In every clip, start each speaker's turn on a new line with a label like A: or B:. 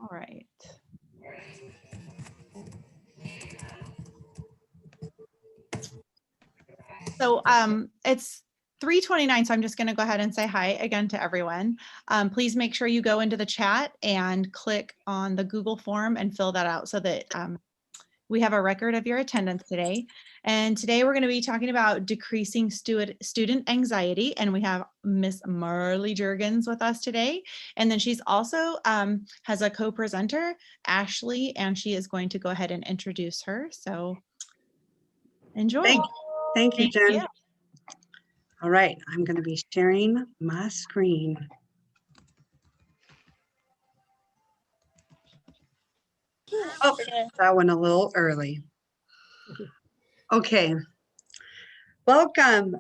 A: All right. So it's 3:29, so I'm just going to go ahead and say hi again to everyone. Please make sure you go into the chat and click on the Google form and fill that out so that we have a record of your attendance today. And today we're going to be talking about decreasing student anxiety. And we have Miss Marlee Juergens with us today. And then she's also has a co-presenter, Ashley, and she is going to go ahead and introduce her. So enjoy.
B: Thank you, Jen. All right, I'm going to be sharing my screen. Oh, that went a little early. Okay, welcome.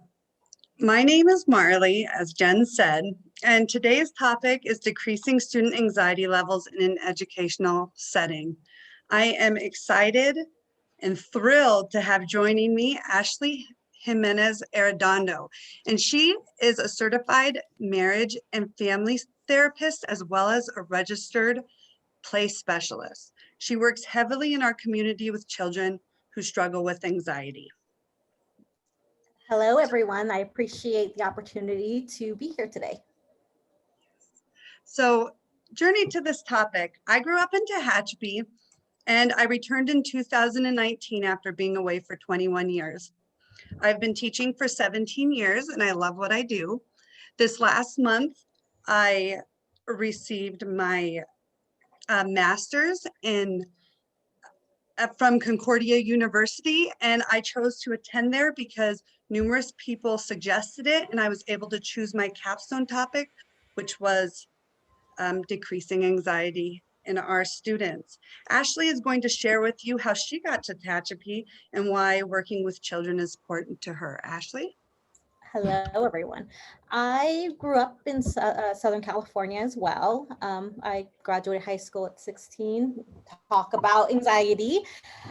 B: My name is Marlee, as Jen said, and today's topic is decreasing student anxiety levels in an educational setting. I am excited and thrilled to have joining me Ashley Jimenez Arredondo, and she is a certified marriage and family therapist as well as a registered play specialist. She works heavily in our community with children who struggle with anxiety.
C: Hello, everyone. I appreciate the opportunity to be here today.
B: So, journey to this topic. I grew up in Tehachapi, and I returned in 2019 after being away for 21 years. I've been teaching for 17 years, and I love what I do. This last month, I received my master's from Concordia University, and I chose to attend there because numerous people suggested it, and I was able to choose my capstone topic, which was decreasing anxiety in our students. Ashley is going to share with you how she got to Tehachapi and why working with children is important to her. Ashley?
C: Hello, everyone. I grew up in Southern California as well. I graduated high school at 16, talk about anxiety,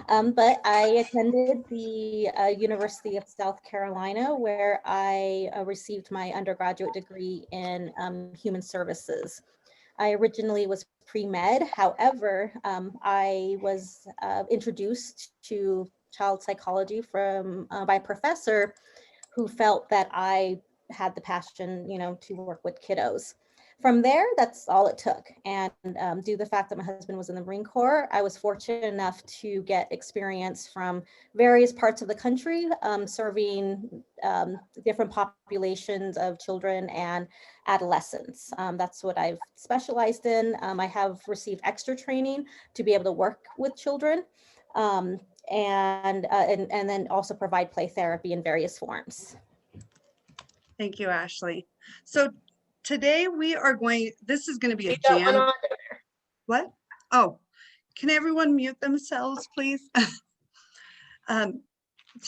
C: but I attended the University of South Carolina, where I received my undergraduate degree in human services. I originally was pre-med. However, I was introduced to child psychology by a professor who felt that I had the passion, to work with kiddos. From there, that's all it took. And due to the fact that my husband was in the Marine Corps, I was fortunate enough to get experience from various parts of the country, serving different populations of children and adolescents. That's what I've specialized in. I have received extra training to be able to work with children. And then also provide play therapy in various forms.
B: Thank you, Ashley. So today this is going to be a jam. What? Oh, can everyone mute themselves, please?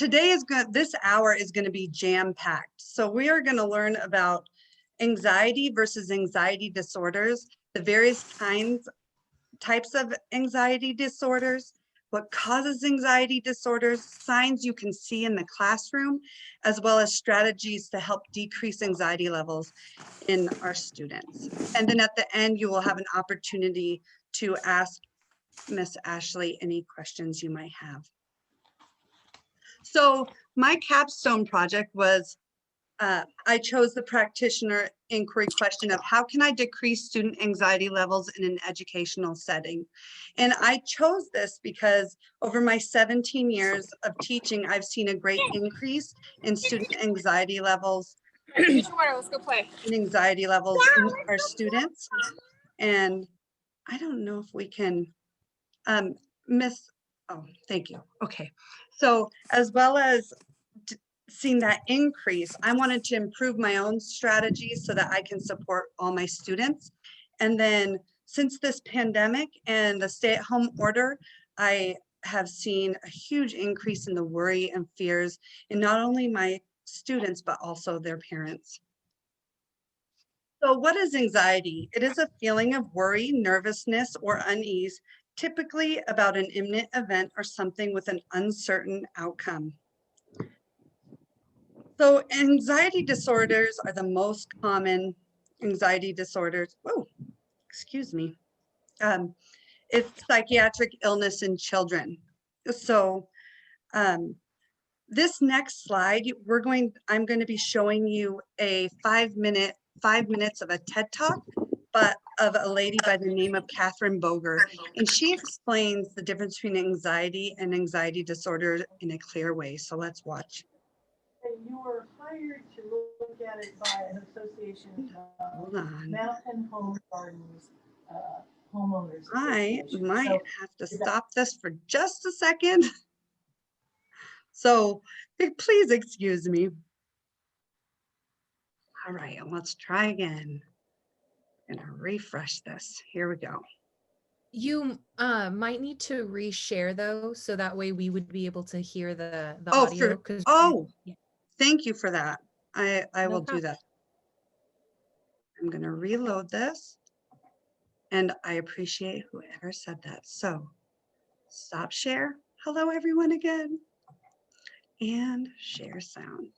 B: This hour is going to be jam-packed. So we are going to learn about anxiety versus anxiety disorders, the various types of anxiety disorders, what causes anxiety disorders, signs you can see in the classroom, as well as strategies to help decrease anxiety levels in our students. And then at the end, you will have an opportunity to ask Miss Ashley any questions you might have. So my capstone project was I chose the practitioner inquiry question of how can I decrease student anxiety levels in an educational setting? And I chose this because over my 17 years of teaching, I've seen a great increase in student anxiety levels.
D: Let's go play.
B: In anxiety levels in our students. And I don't know if we can, thank you. Okay. So as well as seeing that increase, I wanted to improve my own strategies so that I can support all my students. And then since this pandemic and the stay-at-home order, I have seen a huge increase in the worry and fears in not only my students, but also their parents. So what is anxiety? It is a feeling of worry, nervousness, or unease, typically about an imminent event or something with an uncertain outcome. So anxiety disorders are the most common anxiety disorders. Whoa, excuse me. It's psychiatric illness in children. So this next slide, I'm going to be showing you a 5 minutes of a TED Talk, but of a lady by the name of Catherine Boger. And she explains the difference between anxiety and anxiety disorder in a clear way. So let's watch.
E: And you were hired to look at it by an association
B: Hold on.
E: Mountain Home Gardens homeowners.
B: I
E: Association.
B: might
E: So,
B: have to stop this for just a second. So please excuse me. All right, let's try again. I'm gonna refresh this. Here we go.
F: You might need to reshare though, so that way we would be able to hear the
B: Oh,
F: audio. 'Cause yeah.
B: Thank you for that. I
F: No
B: will do
F: problem.
B: that. I'm gonna reload this. And I appreciate whoever said that. So stop share. Hello, everyone again. And share sound.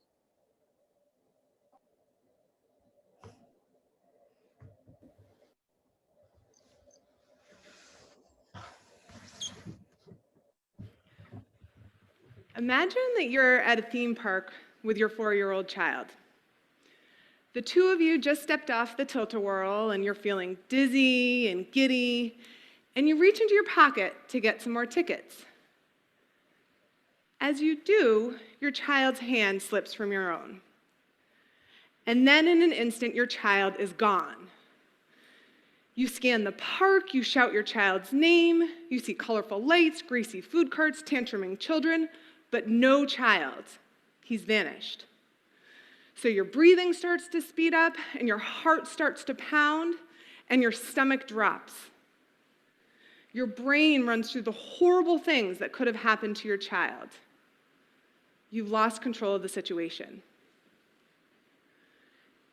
G: Imagine that you're at a theme park with your 4-year-old child. The two of you just stepped off the tilt-a-whirl and you're feeling dizzy and giddy, and you reach into your pocket to get some more tickets. As you do, your child's hand slips from your own. And then in an instant, your child is gone. You scan the park, you shout your child's name, you see colorful lights, greasy food carts, tantruming children, but no child. He's vanished. So your breathing starts to speed up, and your heart starts to pound, and your stomach drops. Your brain runs through the horrible things that could have happened to your child. You've lost control of the situation.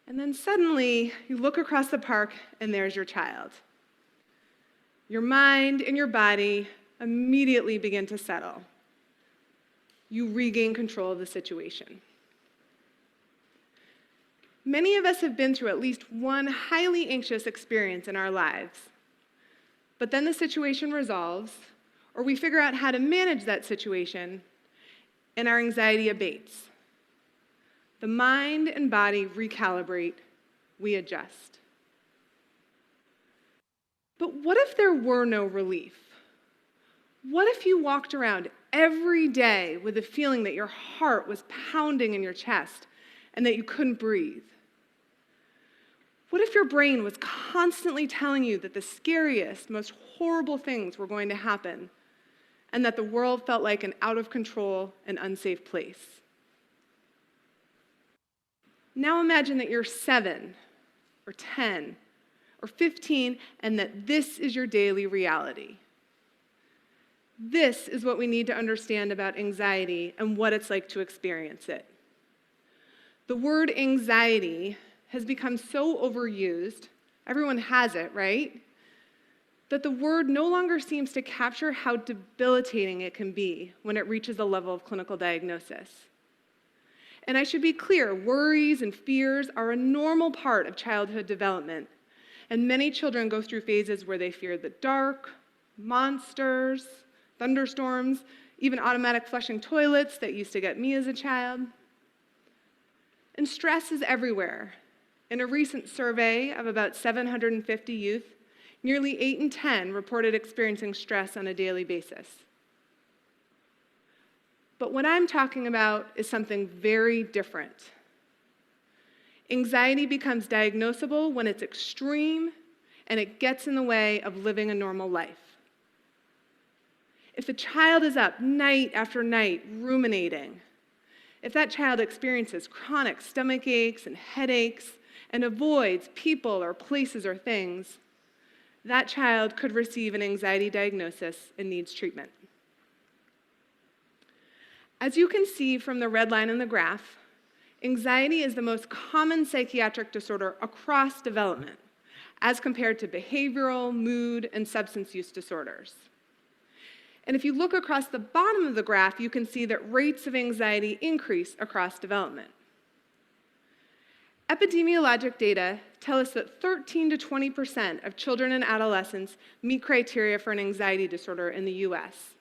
G: And then suddenly, you look across the park, and there's your child. Your mind and your body immediately begin to settle. You regain control of the situation. Many of us have been through at least one highly anxious experience in our lives. But then the situation resolves, or we figure out how to manage that situation, and our anxiety abates. The mind and body recalibrate, we adjust. But what if there were no relief? What if you walked around every day with the feeling that your heart was pounding in your chest and that you couldn't breathe? What if your brain was constantly telling you that the scariest, most horrible things were going to happen and that the world felt like an out of control and unsafe place? Now imagine that you're 7 or 10 or 15 and that this is your daily reality. This is what we need to understand about anxiety and what it's like to experience it. The word anxiety has become so overused, everyone has it, right? That the word no longer seems to capture how debilitating it can be when it reaches a level of clinical diagnosis. And I should be clear, worries and fears are a normal part of childhood development, and many children go through phases where they fear the dark, monsters, thunderstorms, even automatic flushing toilets that used to get me as a child. And stress is everywhere. In a recent survey of about 750 youth, nearly 8 in 10 reported experiencing stress on a daily basis. But what I'm talking about is something very different. Anxiety becomes diagnosable when it's extreme and it gets in the way of living a normal life. If a child is up night after night ruminating, if that child experiences chronic stomach aches and headaches and avoids people or places or things, that child could receive an anxiety diagnosis and needs treatment. As you can see from the red line in the graph, anxiety is the most common psychiatric disorder across development, as compared to behavioral, mood, and substance use disorders. And if you look across the bottom of the graph, you can see that rates of anxiety increase across development. Epidemiologic data tell us that 13 to 20% of children and adolescents meet criteria for an anxiety disorder in the US.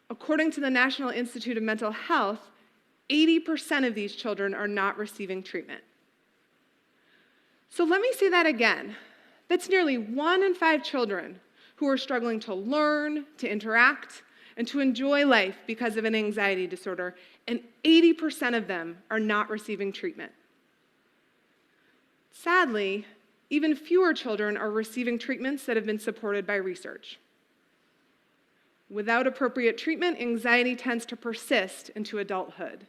G: According to the National Institute of Mental Health, 80% of these children are not receiving treatment. So let me say that again. That's nearly 1 in 5 children who are struggling to learn, to interact, and to enjoy life because of an anxiety disorder, and 80% of them are not receiving treatment. Sadly, even fewer children are receiving treatments that have been supported by research. Without appropriate treatment, anxiety tends to persist into adulthood.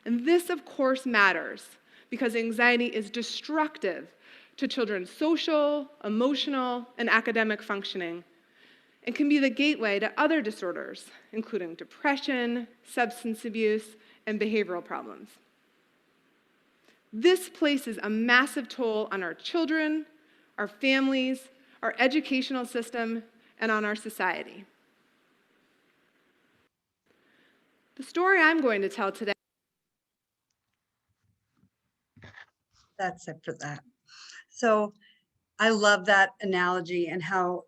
G: And this, of course, matters because anxiety is destructive to children's social, emotional, and academic functioning, and can be the gateway to other disorders, including depression, substance abuse, and behavioral problems. This places a massive toll on our children, our families, our educational system, and on our society. The story I'm going to tell today.
B: That's it for that. So I love that analogy and how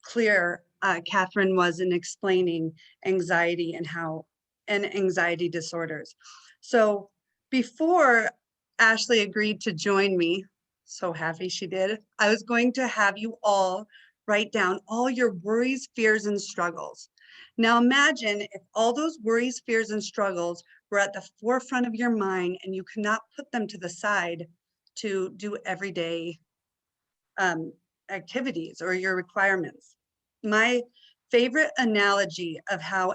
B: clear Catherine was in explaining anxiety and anxiety disorders. So before Ashley agreed to join me, so happy she did, I was going to have you all write down all your worries, fears, and struggles. Now imagine if all those worries, fears, and struggles were at the forefront of your mind and you could not put them to the side to do everyday activities or your requirements. My favorite analogy of how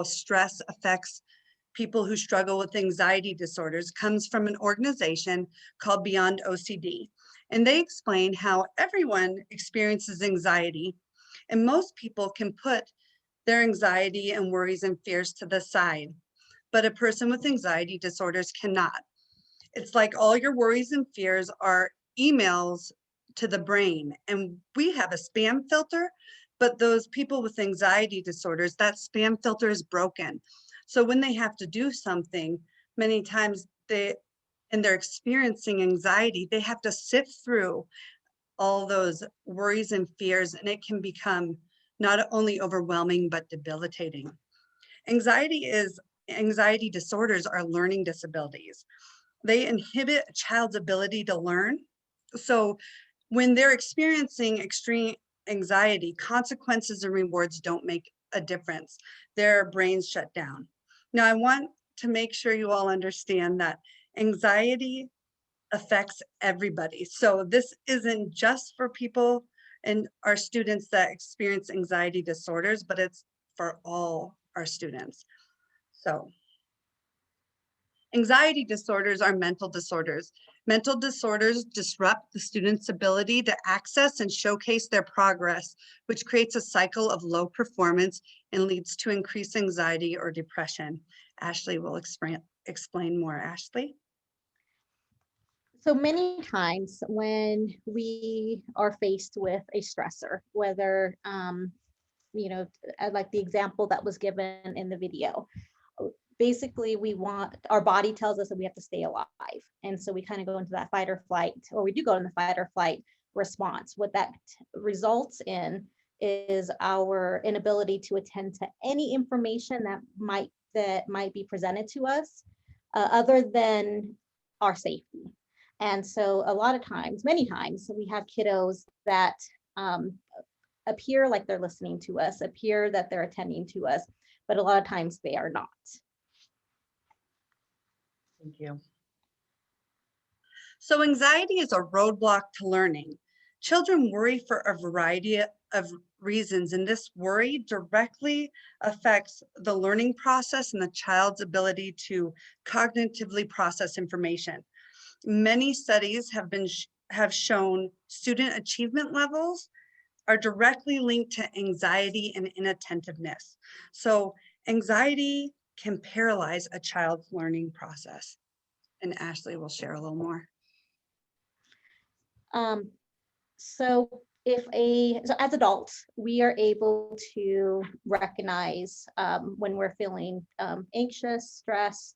B: stress affects people who struggle with anxiety disorders comes from an organization called Beyond OCD. And they explain how everyone experiences anxiety, and most people can put their anxiety and worries and fears to the side, but a person with anxiety disorders cannot. It's like all your worries and fears are emails to the brain, and we have a spam filter, but those people with anxiety disorders, that spam filter is broken. So when they have to do something, many times they're experiencing anxiety, they have to sift through all those worries and fears, and it can become not only overwhelming, but debilitating. Anxiety disorders are learning disabilities. They inhibit a child's ability to learn. So when they're experiencing extreme anxiety, consequences and rewards don't make a difference. Their brains shut down. Now, I want to make sure you all understand that anxiety affects everybody. So this isn't just for people and our students that experience anxiety disorders, but it's for all our students. So anxiety disorders are mental disorders. Mental disorders disrupt the student's ability to access and showcase their progress, which creates a cycle of low performance and leads to increased anxiety or depression. Ashley will explain more. Ashley?
C: So many times when we are faced with a stressor, whether, like the example that was given in the video, basically our body tells us that we have to stay alive. And so we kind of go into that fight or flight, or we do go in the fight or flight response. What that results in is our inability to attend to any information that might be presented to us other than our safety. And so a lot of times, many times, we have kiddos that appear like they're listening to us, appear that they're attending to us, but a lot of times they are not.
B: Thank you. So anxiety is a roadblock to learning. Children worry for a variety of reasons, and this worry directly affects the learning process and the child's ability to cognitively process information. Many studies have shown student achievement levels are directly linked to anxiety and inattentiveness. So anxiety can paralyze a child's learning process. And Ashley will share a little more.
C: So as adults, we are able to recognize when we're feeling anxious, stressed,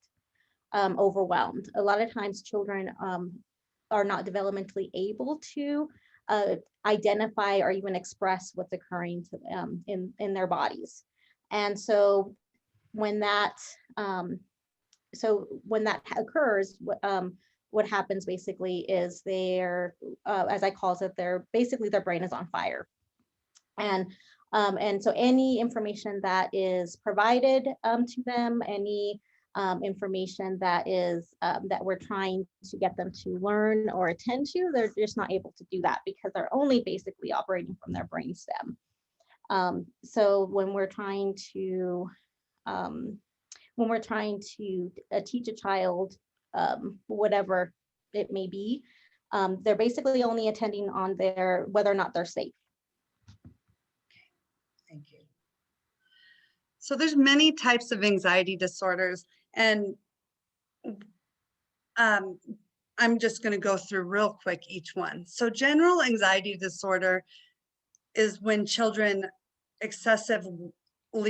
C: overwhelmed. A lot of times children are not developmentally able to identify or even express what's occurring to them in their bodies. And so when that occurs, what happens basically is they're, as I call it, their brain is on fire. And so any information that is provided to them, any information that is that we're trying to get them to learn or attend to, they're just not able to do that because they're only basically operating from their brainstem. So when we're trying to teach a child whatever it may be, they're basically only attending on whether or not they're safe.
B: Thank you. So there's many types of anxiety disorders, and I'm just going to go through real quick each one. So general anxiety disorder is when children excessively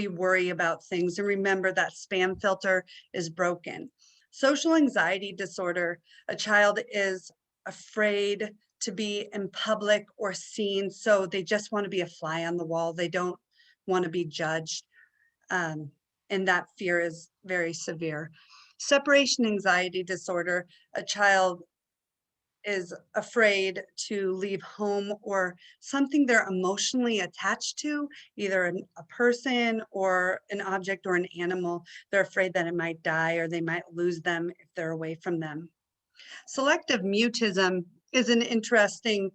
B: worry about things, and remember that spam filter is broken. Social anxiety disorder, a child is afraid to be in public or seen, so they just want to be a fly on the wall. They don't want to be judged, and that fear is very severe. Separation anxiety disorder, a child is afraid to leave home or something they're emotionally attached to, either a person or an object or an animal. They're afraid that it might die or they might lose them if they're away from them. Selective mutism is an interesting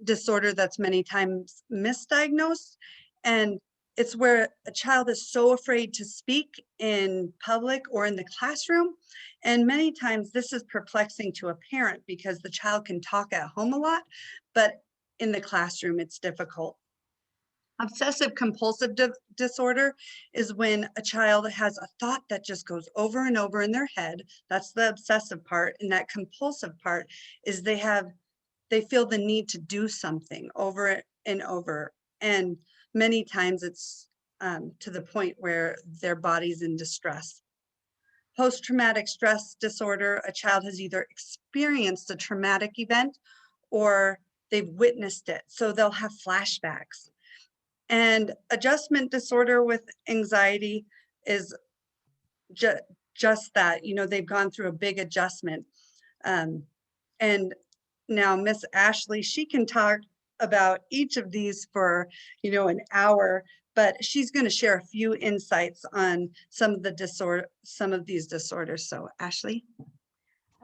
B: disorder that's many times misdiagnosed, and it's where a child is so afraid to speak in public or in the classroom. And many times this is perplexing to a parent because the child can talk at home a lot, but in the classroom it's difficult. Obsessive compulsive disorder is when a child has a thought that just goes over and over in their head. That's the obsessive part. And that compulsive part is they feel the need to do something over and over. And many times it's to the point where their body's in distress. Post-traumatic stress disorder, a child has either experienced a traumatic event or they've witnessed it. So they'll have flashbacks. And adjustment disorder with anxiety is just that, they've gone through a big adjustment. And now Miss Ashley, she can talk about each of these for, an hour, but she's going to share a few insights on some of these disorders. So Ashley.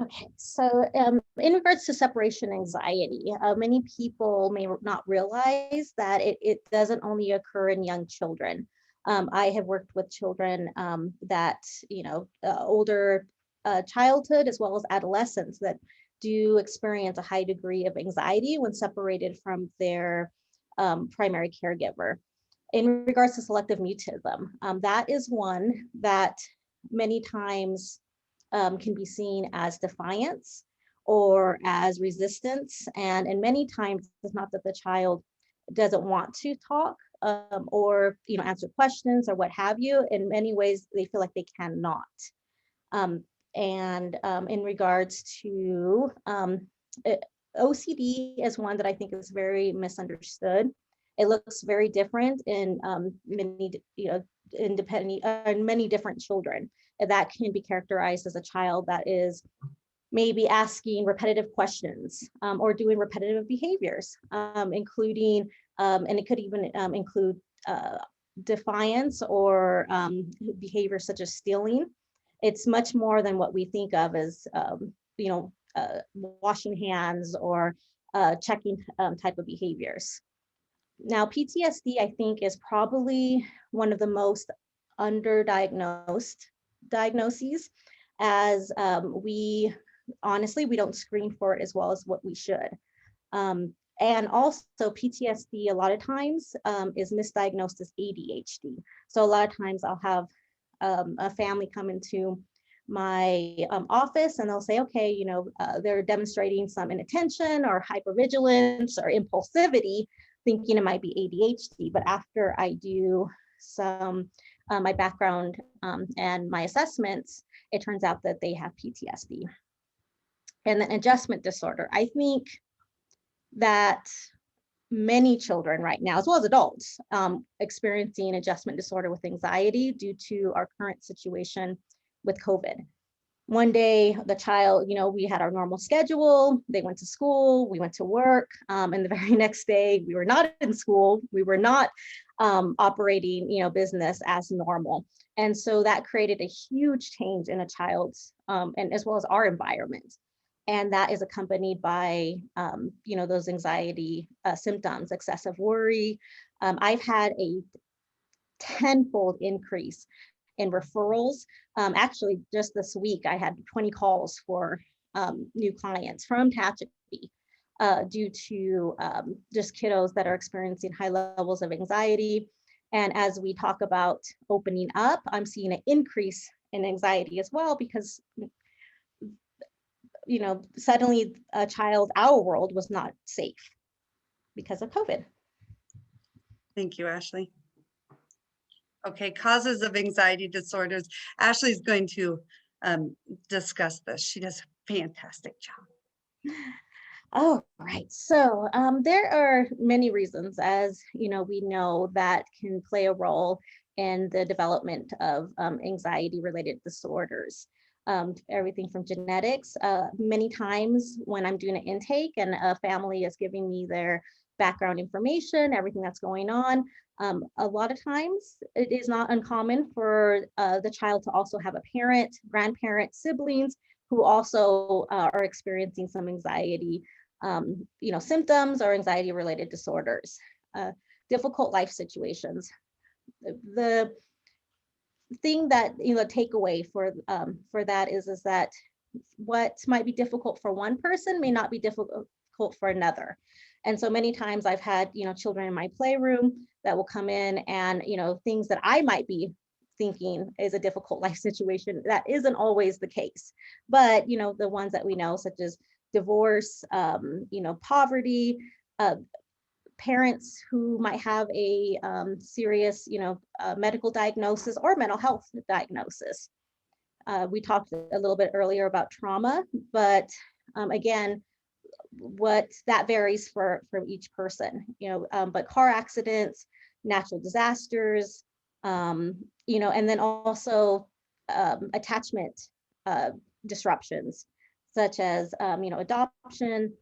C: Okay, so in regards to separation anxiety, many people may not realize that it doesn't only occur in young children. I have worked with children that, older childhood as well as adolescents that do experience a high degree of anxiety when separated from their primary caregiver. In regards to selective mutism, that is one that many times can be seen as defiance or as resistance. And many times it's not that the child doesn't want to talk or answer questions or what have you. In many ways, they feel like they cannot. In regards to OCD is one that I think is very misunderstood. It looks very different in many different children. That can be characterized as a child that is maybe asking repetitive questions or doing repetitive behaviors, including, and it could even include defiance or behaviors such as stealing. It's much more than what we think of as, washing hands or checking type of behaviors. Now, PTSD, I think, is probably one of the most underdiagnosed diagnoses, as we don't screen for it as well as what we should. And also PTSD a lot of times is misdiagnosed as ADHD. So a lot of times I'll have a family come into my office and they'll say, okay, they're demonstrating some inattention or hypervigilance or impulsivity, thinking it might be ADHD. But after I do some my background and my assessments, it turns out that they have PTSD. And then adjustment disorder. I think that many children right now, as well as adults, experiencing adjustment disorder with anxiety due to our current situation with COVID. One day, the child, we had our normal schedule. They went to school, we went to work, and the very next day, we were not in school. We were not operating, business as normal. And so that created a huge change in a child's, and as well as our environment. And that is accompanied by, those anxiety symptoms, excessive worry. I've had a tenfold increase in referrals. Actually, just this week, I had 20 calls for new clients from Tehachapi due to just kiddos that are experiencing high levels of anxiety. And as we talk about opening up, I'm seeing an increase in anxiety as well, because suddenly a child, our world was not safe because of COVID.
B: Thank you, Ashley. Okay, causes of anxiety disorders. Ashley's going to discuss this. She does a fantastic job.
C: Oh, right. So there are many reasons, as we know, that can play a role in the development of anxiety-related disorders. Everything from genetics. Many times when I'm doing an intake and a family is giving me their background information, everything that's going on, a lot of times it is not uncommon for the child to also have a parent, grandparent, siblings who also are experiencing some anxiety, symptoms or anxiety-related disorders. Difficult life situations. The thing that takeaway for that is that what might be difficult for one person may not be difficult for another. And so many times I've had children in my playroom that will come in and things that I might be thinking is a difficult life situation, that isn't always the case. But the ones that we know, such as divorce, poverty, parents who might have a serious, medical diagnosis or mental health diagnosis. We talked a little bit earlier about trauma, but again, what that varies for each person, but car accidents, natural disasters, and then also attachment disruptions, such as, adoption,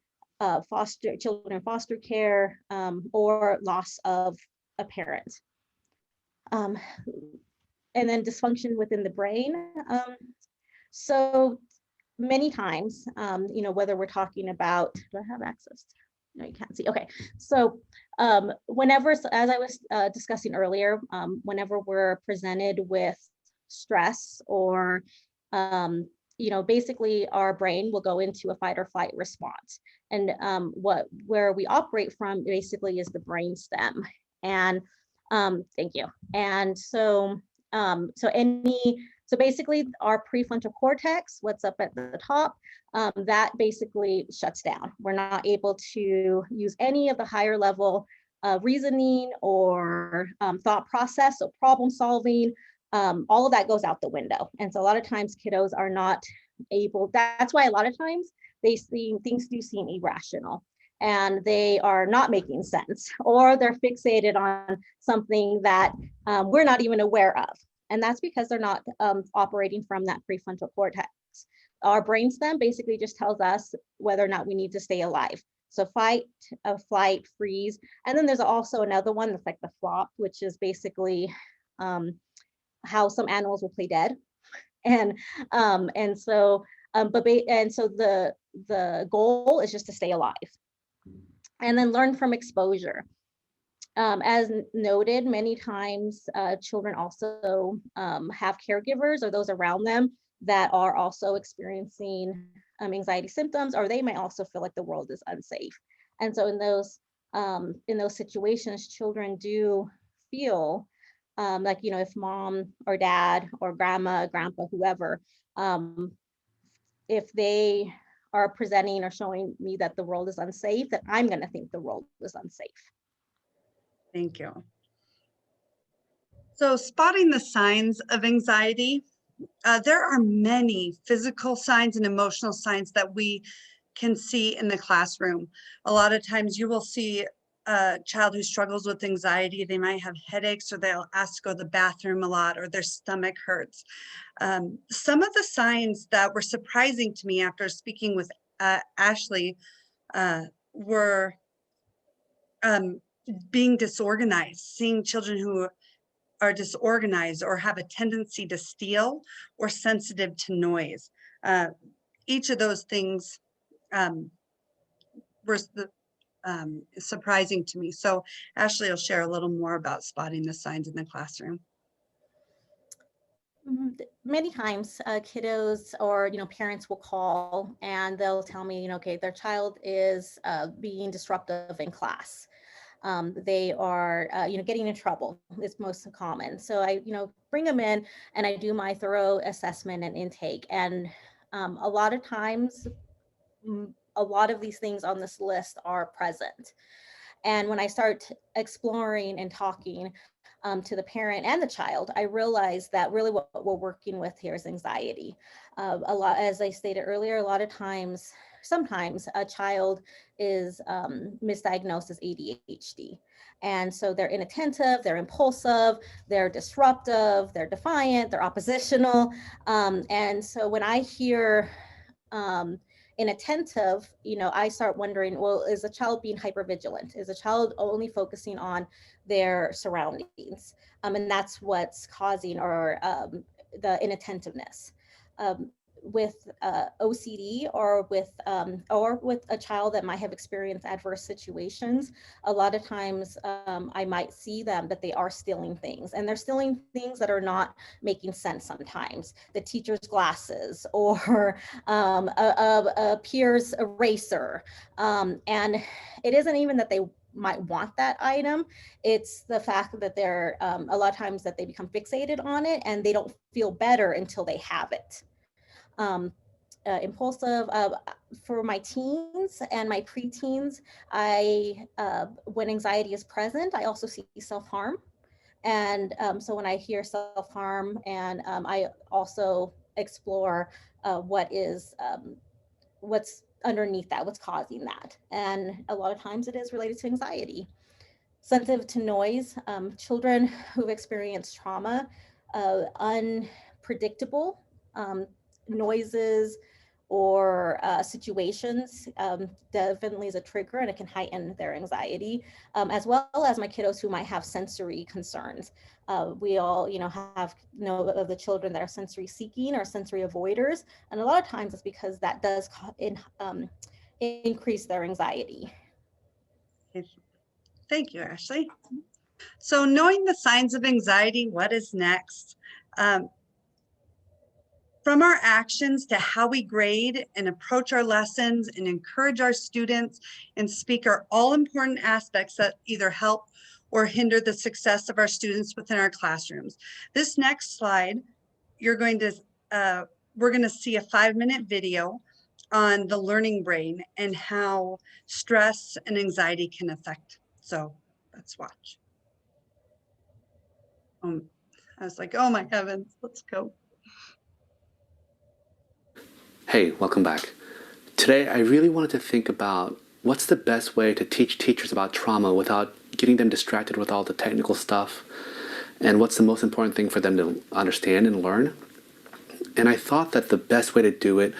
C: children in foster care, or loss of a parent. And then dysfunction within the brain. So many times, whether we're talking about, do I have access? No, you can't see. Okay, so whenever, as I was discussing earlier, whenever we're presented with stress or basically our brain will go into a fight or flight response. And where we operate from basically is the brain stem. And thank you. And so basically our prefrontal cortex, what's up at the top, that basically shuts down. We're not able to use any of the higher level reasoning or thought process, so problem solving. All of that goes out the window. And so a lot of times kiddos are not able, that's why a lot of times things do seem irrational and they are not making sense, or they're fixated on something that we're not even aware of. And that's because they're not operating from that prefrontal cortex. Our brainstem basically just tells us whether or not we need to stay alive. So fight, flight, freeze. And then there's also another one that's like the flop, which is basically how some animals will play dead. And so the goal is just to stay alive. And then learn from exposure. As noted, many times children also have caregivers or those around them that are also experiencing anxiety symptoms, or they may also feel like the world is unsafe. And so in those situations, children do feel like, if mom or dad or grandma, grandpa, whoever, if they are presenting or showing me that the world is unsafe, that I'm going to think the world is unsafe.
B: Thank you. So spotting the signs of anxiety, there are many physical signs and emotional signs that we can see in the classroom. A lot of times you will see a child who struggles with anxiety. They might have headaches, or they'll ask to go to the bathroom a lot, or their stomach hurts. Some of the signs that were surprising to me after speaking with Ashley were being disorganized, seeing children who are disorganized or have a tendency to steal or sensitive to noise. Each of those things were surprising to me. So Ashley will share a little more about spotting the signs in the classroom.
C: Many times kiddos or parents will call and they'll tell me okay, their child is being disruptive in class. They are getting in trouble is most common. So I bring them in and I do my thorough assessment and intake, and a lot of times a lot of these things on this list are present. And when I start exploring and talking to the parent and the child, I realize that really what we're working with here is anxiety. A lot, as I stated earlier, a lot of times, sometimes a child is misdiagnosed as ADHD. And so they're inattentive, they're impulsive, they're disruptive, they're defiant, they're oppositional. And so when I hear inattentive, I start wondering, well, is the child being hypervigilant? Is the child only focusing on their surroundings? And that's what's causing the inattentiveness. With OCD or with a child that might have experienced adverse situations, a lot of times I might see them that they are stealing things, and they're stealing things that are not making sense sometimes. The teacher's glasses or a peer's eraser. And it isn't even that they might want that item. It's the fact that they're a lot of times that they become fixated on it and they don't feel better until they have it. Impulsive for my teens and my preteens, when anxiety is present, I also see self-harm. And so when I hear self-harm, and I also explore what's underneath that, what's causing that. And a lot of times it is related to anxiety. Sensitive to noise, children who've experienced trauma, unpredictable noises or situations definitely is a trigger, and it can heighten their anxiety, as well as my kiddos who might have sensory concerns. We all know of the children that are sensory seeking or sensory avoiders, and a lot of times it's because that does increase their anxiety.
B: Thank you, Ashley. So knowing the signs of anxiety, what is next? From our actions to how we grade and approach our lessons and encourage our students and speak are all important aspects that either help or hinder the success of our students within our classrooms. This next slide, we're going to see a 5-minute video on the learning brain and how stress and anxiety can affect. So let's watch. I was like, oh my heavens, let's go.
H: Hey, welcome back. Today, I really wanted to think about what's the best way to teach teachers about trauma without getting them distracted with all the technical stuff, and what's the most important thing for them to understand and learn. And I thought that the best way to do it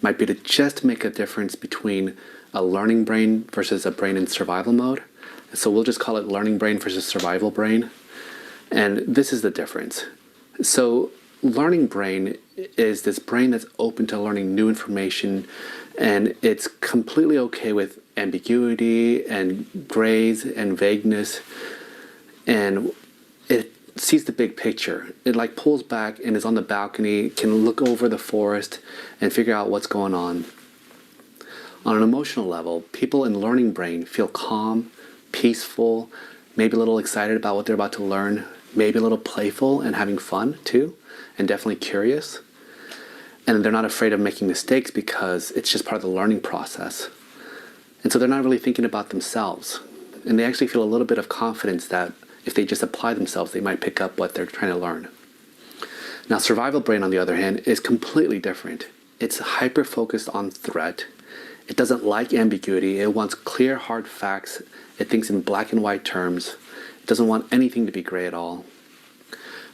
H: might be to just make a difference between a learning brain versus a brain in survival mode. So we'll just call it learning brain versus survival brain. And this is the difference. So learning brain is this brain that's open to learning new information, and it's completely okay with ambiguity and grays and vagueness, and it sees the big picture. It like pulls back and is on the balcony, can look over the forest and figure out what's going on. On an emotional level, people in learning brain feel calm, peaceful, maybe a little excited about what they're about to learn, maybe a little playful and having fun too, and definitely curious. And they're not afraid of making mistakes because it's just part of the learning process. And so they're not really thinking about themselves. And they actually feel a little bit of confidence that if they just apply themselves, they might pick up what they're trying to learn. Now, survival brain, on the other hand, is completely different. It's hyper-focused on threat. It doesn't like ambiguity. It wants clear, hard facts. It thinks in black and white terms. It doesn't want anything to be gray at all.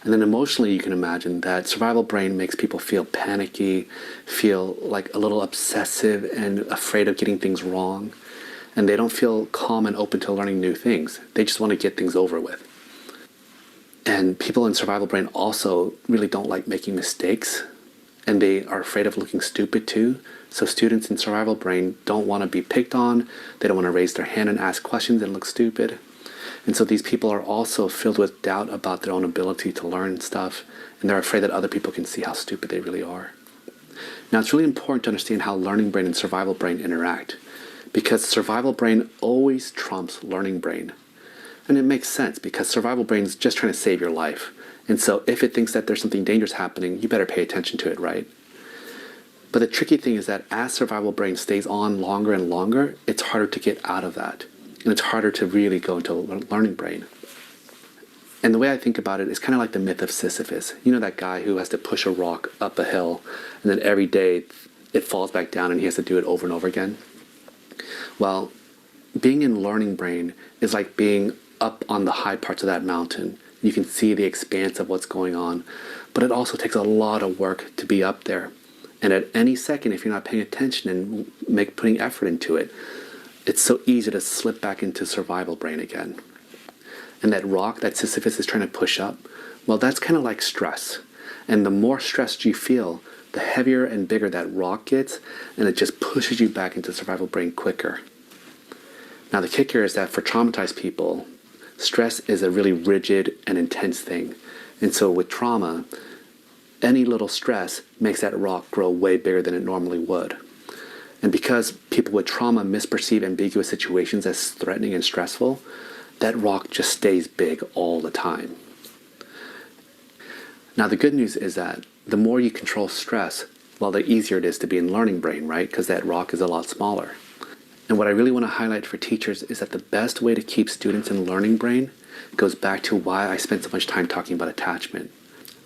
H: And then emotionally, you can imagine that survival brain makes people feel panicky, feel like a little obsessive and afraid of getting things wrong. And they don't feel calm and open to learning new things. They just want to get things over with. And people in survival brain also really don't like making mistakes, and they are afraid of looking stupid too. So students in survival brain don't want to be picked on. They don't want to raise their hand and ask questions and look stupid. And so these people are also filled with doubt about their own ability to learn stuff, and they're afraid that other people can see how stupid they really are. Now, it's really important to understand how learning brain and survival brain interact, because survival brain always trumps learning brain. And it makes sense, because survival brain is just trying to save your life. And so if it thinks that there's something dangerous happening, you better pay attention to it, right? But the tricky thing is that as survival brain stays on longer and longer, it's harder to get out of that. And it's harder to really go into learning brain. And the way I think about it is kind of like the myth of Sisyphus. You know, that guy who has to push a rock up a hill, and then every day it falls back down and he has to do it over and over again? Well, being in learning brain is like being up on the high parts of that mountain. You can see the expanse of what's going on, but it also takes a lot of work to be up there. And at any second, if you're not paying attention and putting effort into it, it's so easy to slip back into survival brain again. And that rock that Sisyphus is trying to push up, well, that's kind of like stress. And the more stressed you feel, the heavier and bigger that rock gets, and it just pushes you back into survival brain quicker. Now, the kicker is that for traumatized people, stress is a really rigid and intense thing. And so with trauma, any little stress makes that rock grow way bigger than it normally would. And because people with trauma misperceive ambiguous situations as threatening and stressful, that rock just stays big all the time. Now, the good news is that the more you control stress, well, the easier it is to be in learning brain, right? Because that rock is a lot smaller. And what I really want to highlight for teachers is that the best way to keep students in learning brain goes back to why I spent so much time talking about attachment.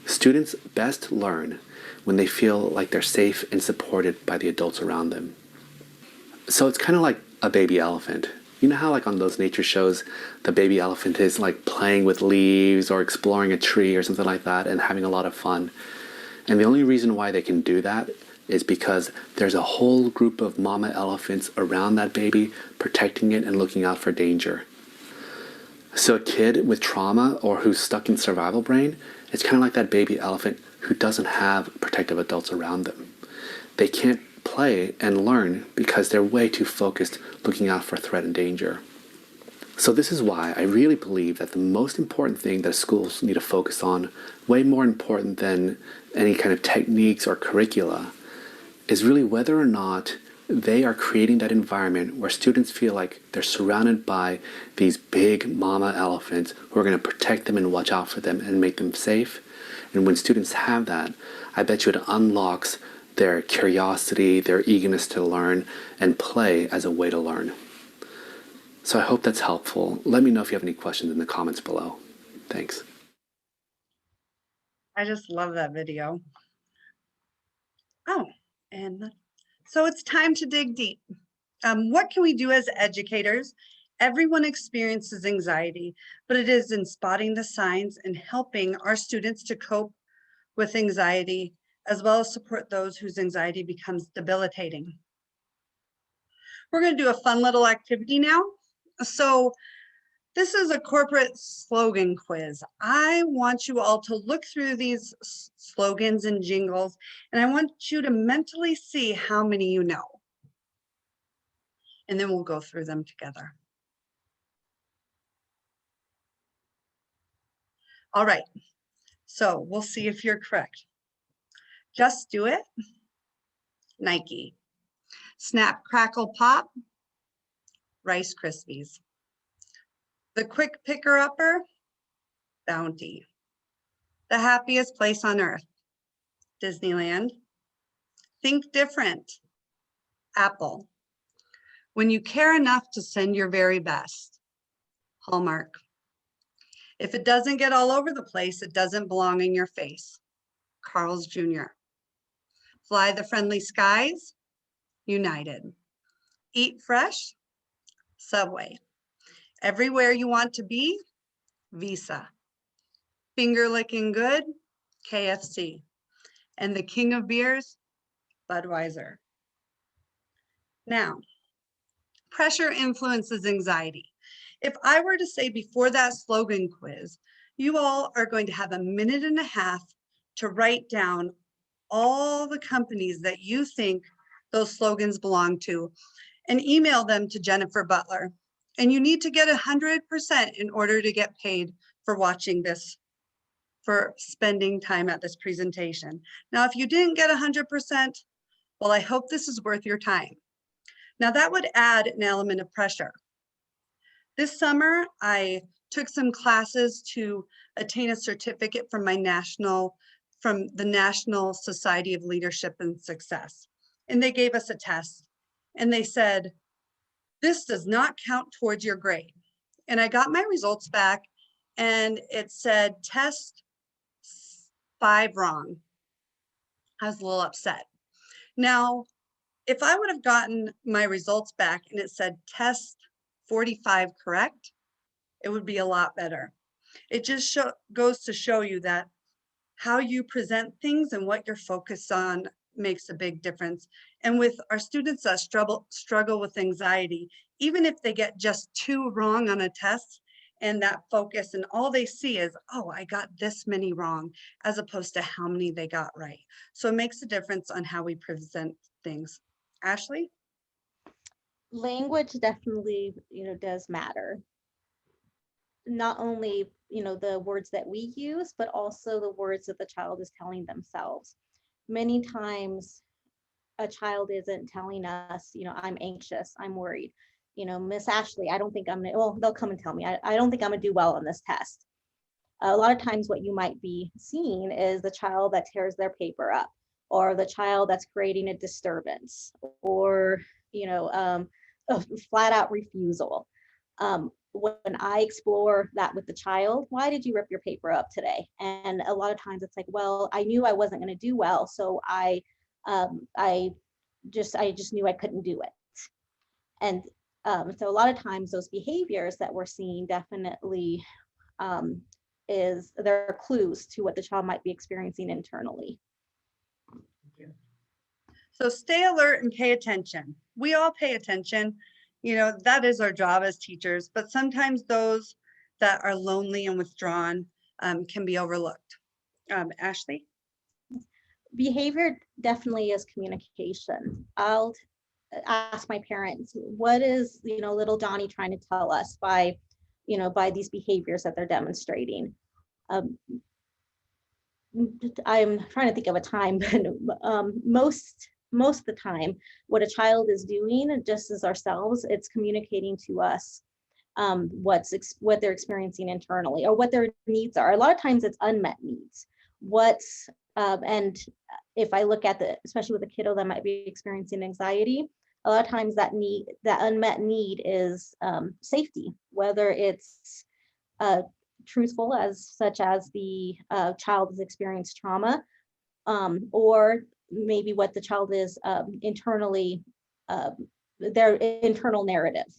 H: Students best learn when they feel like they're safe and supported by the adults around them. So it's kind of like a baby elephant. You know how like on those nature shows, the baby elephant is like playing with leaves or exploring a tree or something like that and having a lot of fun. And the only reason why they can do that is because there's a whole group of mama elephants around that baby protecting it and looking out for danger. So a kid with trauma or who's stuck in survival brain, it's kind of like that baby elephant who doesn't have protective adults around them. They can't play and learn because they're way too focused looking out for threat and danger. So this is why I really believe that the most important thing that schools need to focus on, way more important than any kind of techniques or curricula, is really whether or not they are creating that environment where students feel like they're surrounded by these big mama elephants who are going to protect them and watch out for them and make them safe. And when students have that, I bet you it unlocks their curiosity, their eagerness to learn, and play as a way to learn. So I hope that's helpful. Let me know if you have any questions in the comments below. Thanks.
B: I just love that video. Oh, and so it's time to dig deep. What can we do as educators? Everyone experiences anxiety, but it is in spotting the signs and helping our students to cope with anxiety, as well as support those whose anxiety becomes debilitating. We're going to do a fun little activity now. So this is a corporate slogan quiz. I want you all to look through these slogans and jingles, and I want you to mentally see how many you know. And then we'll go through them together. All right, so we'll see if you're correct. Just do it, Nike. Snap, crackle, pop, Rice Krispies. The quick picker-upper, Bounty. The happiest place on earth, Disneyland. Think different, Apple. When you care enough to send your very best, Hallmark. If it doesn't get all over the place, it doesn't belong in your face. Carl's Jr. Fly the Friendly Skies, United. Eat Fresh, Subway. Everywhere You Want to Be, Visa. Finger Licking Good, KFC. And the king of beers, Budweiser. Now, pressure influences anxiety. If I were to say before that slogan quiz, you all are going to have a minute and a half to write down all the companies that you think those slogans belong to and email them to Jennifer Butler. And you need to get 100% in order to get paid for watching this, for spending time at this presentation. Now, if you didn't get 100%, well, I hope this is worth your time. Now that would add an element of pressure. This summer, I took some classes to attain a certificate from the National Society of Leadership and Success. And they gave us a test and they said, this does not count towards your grade. And I got my results back and it said test 5 wrong. I was a little upset. Now, if I would have gotten my results back and it said test 45 correct, it would be a lot better. It just goes to show you that how you present things and what you're focused on makes a big difference. And with our students that struggle with anxiety, even if they get just 2 wrong on a test and that focus and all they see is, oh, I got this many wrong, as opposed to how many they got right. So it makes a difference on how we present things. Ashley?
C: Language definitely, does matter. Not only, the words that we use, but also the words that the child is telling themselves. Many times a child isn't telling us, I'm anxious, I'm worried. Miss Ashley, I don't think I'm gonna, well, they'll come and tell me, I don't think I'm gonna do well on this test. A lot of times what you might be seeing is the child that tears their paper up, or the child that's creating a disturbance, or, a flat out refusal. When I explore that with the child, why did you rip your paper up today? And a lot of times it's like, well, I knew I wasn't going to do well, so I just knew I couldn't do it. And so a lot of times those behaviors that we're seeing definitely they're clues to what the child might be experiencing internally.
B: So stay alert and pay attention. We all pay attention. That is our job as teachers, but sometimes those that are lonely and withdrawn can be overlooked. Ashley?
C: Behavior definitely is communication. I'll ask my parents, what is, little Johnny trying to tell us by these behaviors that they're demonstrating? I'm trying to think of a time, but most of the time, what a child is doing, just as ourselves, it's communicating to us what they're experiencing internally or what their needs are. A lot of times it's unmet needs. And if I look at especially with a kiddo that might be experiencing anxiety, a lot of times that unmet need is safety, whether it's truthful such as the child has experienced trauma, or maybe what the child is internally, their internal narrative.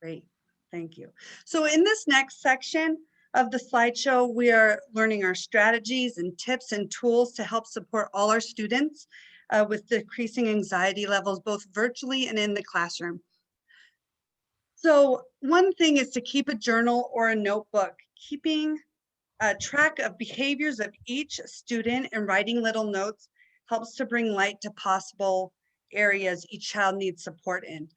B: Great, thank you. So in this next section of the slideshow, we are learning our strategies and tips and tools to help support all our students with decreasing anxiety levels, both virtually and in the classroom. So one thing is to keep a journal or a notebook, keeping track of behaviors of each student and writing little notes helps to bring light to possible areas each child needs support in.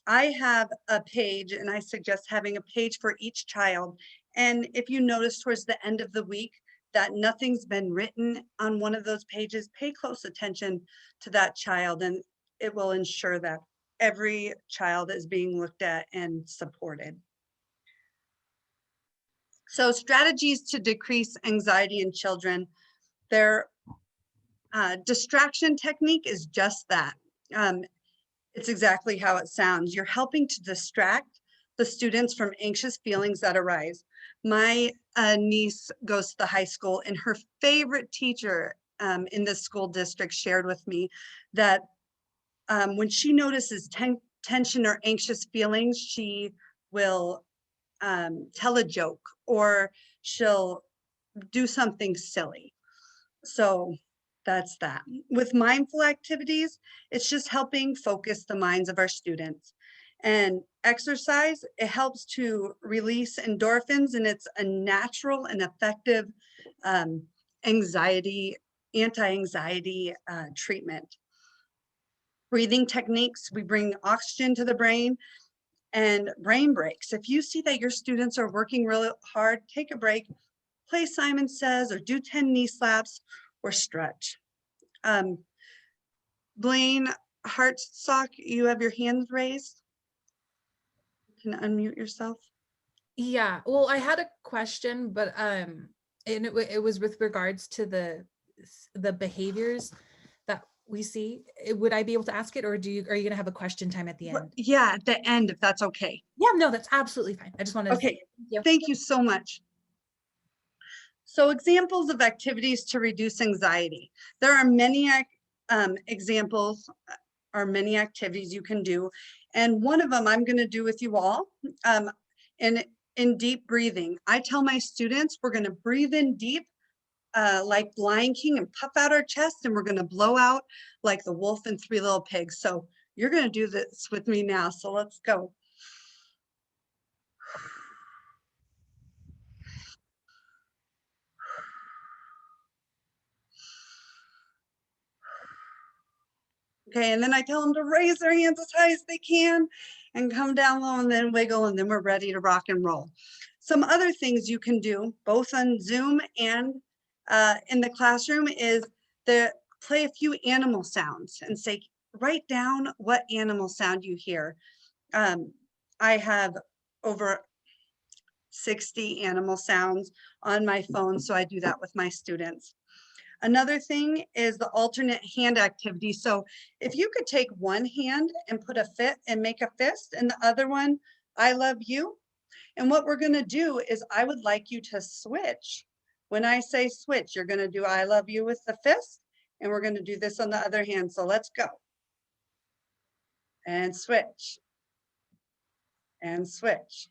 B: I have a page, and I suggest having a page for each child. And if you notice towards the end of the week that nothing's been written on one of those pages, pay close attention to that child, and it will ensure that every child is being looked at and supported. So strategies to decrease anxiety in children, their distraction technique is just that. It's exactly how it sounds. You're helping to distract the students from anxious feelings that arise. My niece goes to the high school, and her favorite teacher in the school district shared with me that when she notices tension or anxious feelings, she will tell a joke or she'll do something silly. So that's that. With mindful activities, it's just helping focus the minds of our students. And exercise, it helps to release endorphins, and it's a natural and effective anti-anxiety treatment. Breathing techniques, we bring oxygen to the brain, and brain breaks. If you see that your students are working really hard, take a break, play Simon Says, or do 10 knee slaps, or stretch. Blaine Hartsock, you have your hands raised. You can unmute yourself.
F: Yeah, well, I had a question, but and it was with regards to the behaviors that we see. Would I be able to ask it, or are you gonna have a question time at the end?
B: Yeah, at the end, if that's okay.
F: Yeah, no, that's absolutely fine. I just wanted to
B: Okay,
F: say
B: thank you so much. So examples of activities to reduce anxiety. There are many examples or many activities you can do. And one of them I'm gonna do with you all in deep breathing. I tell my students we're gonna breathe in deep like Lion King and puff out our chest, and we're gonna blow out like the wolf and Three Little Pigs. So you're gonna do this with me now, so let's go. Okay, and then I tell them to raise their hands as high as they can and come down low and then wiggle, and then we're ready to rock and roll. Some other things you can do, both on Zoom and in the classroom, is to play a few animal sounds and say, write down what animal sound you hear. I have over 60 animal sounds on my phone, so I do that with my students. Another thing is the alternate hand activity. So if you could take one hand and put a fit and make a fist, and the other one, I love you. And what we're gonna do is I would like you to switch. When I say switch, you're gonna do I love you with the fist, and we're gonna do this on the other hand. So let's go. And switch. And switch.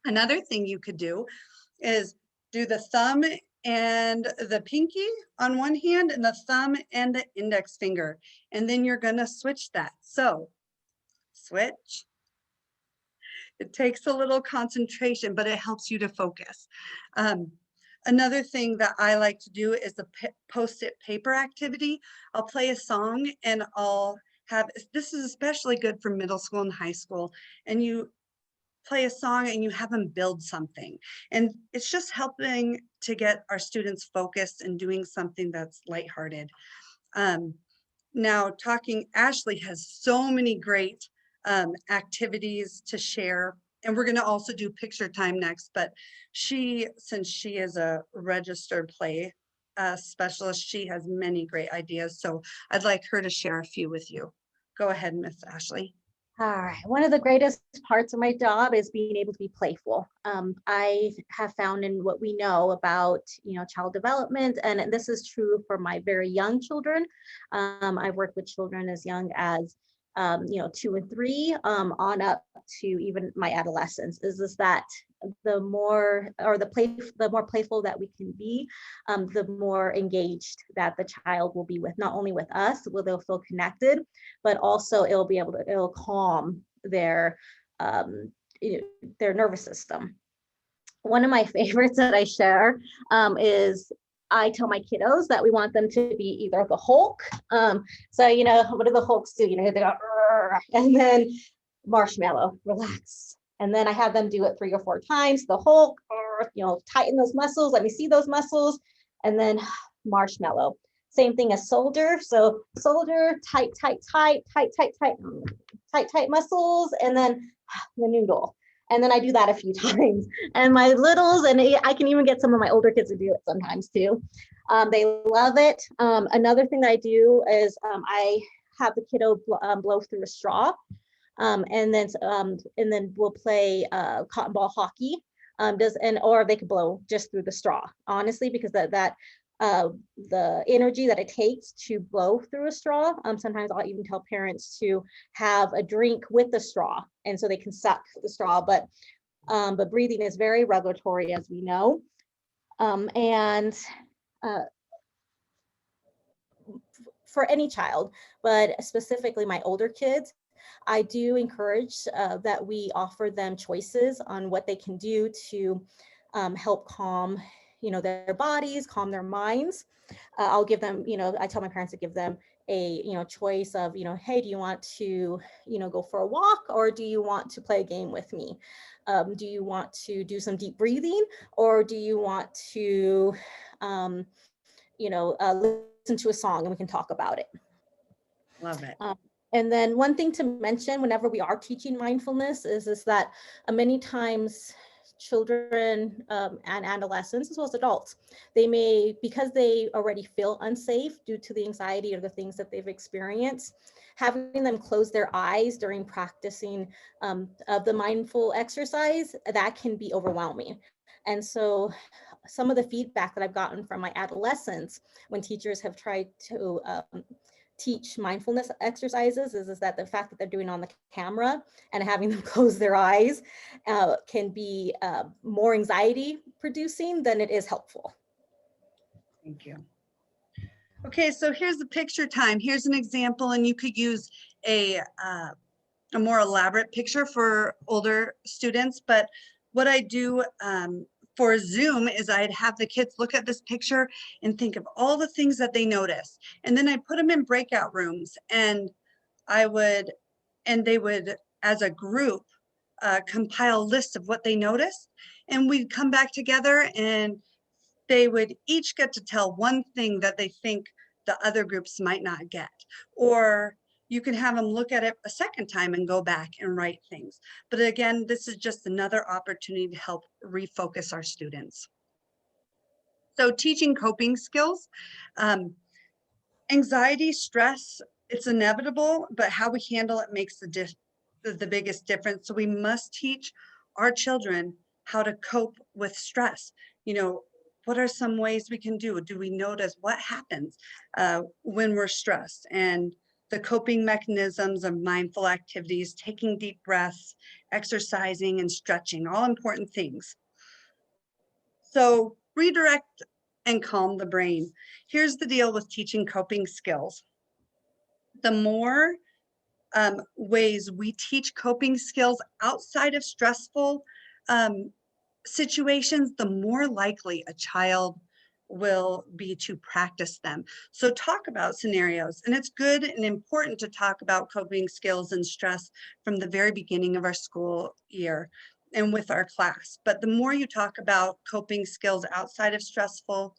B: Another thing you could do is do the thumb and the pinky on one hand and the thumb and the index finger. And then you're gonna switch that. So switch. It takes a little concentration, but it helps you to focus. Another thing that I like to do is the post-it paper activity. I'll play a song and I'll have, this is especially good for middle school and high school, and you play a song and you have them build something. And it's just helping to get our students focused and doing something that's lighthearted. Now Ashley has so many great activities to share. And we're gonna also do picture time next, but since she is a registered play specialist, she has many great ideas. So I'd like her to share a few with you. Go ahead, Miss Ashley.
C: All right. One of the greatest parts of my job is being able to be playful. I have found in what we know about, child development, and this is true for my very young children. I've worked with children as young as, 2 and 3, on up to even my adolescence. Is that the more playful that we can be, the more engaged that the child will be with, not only with us, where they'll feel connected, but also it'll calm their nervous system. One of my favorites that I share is I tell my kiddos that we want them to be either the Hulk. So, what do the Hulks do? They go, and then marshmallow, relax. And then I have them do it 3 or 4 times. The Hulk, tighten those muscles. Let me see those muscles. And then marshmallow. Same thing as soldier. So soldier, tight muscles. And then the noodle. And then I do that a few times. And my littles, and I can even get some of my older kids to do it sometimes too. They love it. Another thing that I do is I have the kiddo blow through a straw. And then we'll play cotton ball hockey. Or they could blow just through the straw, honestly, because the energy that it takes to blow through a straw. Sometimes I'll even tell parents to have a drink with the straw, and so they can suck the straw. But breathing is very regulatory, as we know. For any child, but specifically my older kids, I do encourage that we offer them choices on what they can do to help calm, their bodies, calm their minds. I'll give them, I tell my parents to give them a, choice of, hey, do you want to, go for a walk, or do you want to play a game with me? Do you want to do some deep breathing, or do you want to, listen to a song and we can talk about it?
B: Love it.
C: And then one thing to mention whenever we are teaching mindfulness is that many times children and adolescents, as well as adults, they may, because they already feel unsafe due to the anxiety or the things that they've experienced, having them close their eyes during practicing of the mindful exercise, that can be overwhelming. And so some of the feedback that I've gotten from my adolescents when teachers have tried to teach mindfulness exercises is that the fact that they're doing on the camera and having them close their eyes can be more anxiety producing than it is helpful.
B: Thank you. Okay, so here's the picture time. Here's an example, and you could use a more elaborate picture for older students. But what I do for Zoom is I'd have the kids look at this picture and think of all the things that they notice. And then I put them in breakout rooms, and they would, as a group, compile lists of what they noticed. And we'd come back together, and they would each get to tell one thing that they think the other groups might not get. Or you can have them look at it a second time and go back and write things. But again, this is just another opportunity to help refocus our students. So teaching coping skills, anxiety, stress, it's inevitable, but how we handle it makes the biggest difference. So we must teach our children how to cope with stress. What are some ways we can do? Do we notice what happens when we're stressed? And the coping mechanisms of mindful activities, taking deep breaths, exercising, and stretching, all important things. So redirect and calm the brain. Here's the deal with teaching coping skills. The more ways we teach coping skills outside of stressful situations, the more likely a child will be to practice them. So talk about scenarios, and it's good and important to talk about coping skills and stress from the very beginning of our school year and with our class. But the more you talk about coping skills outside of stressful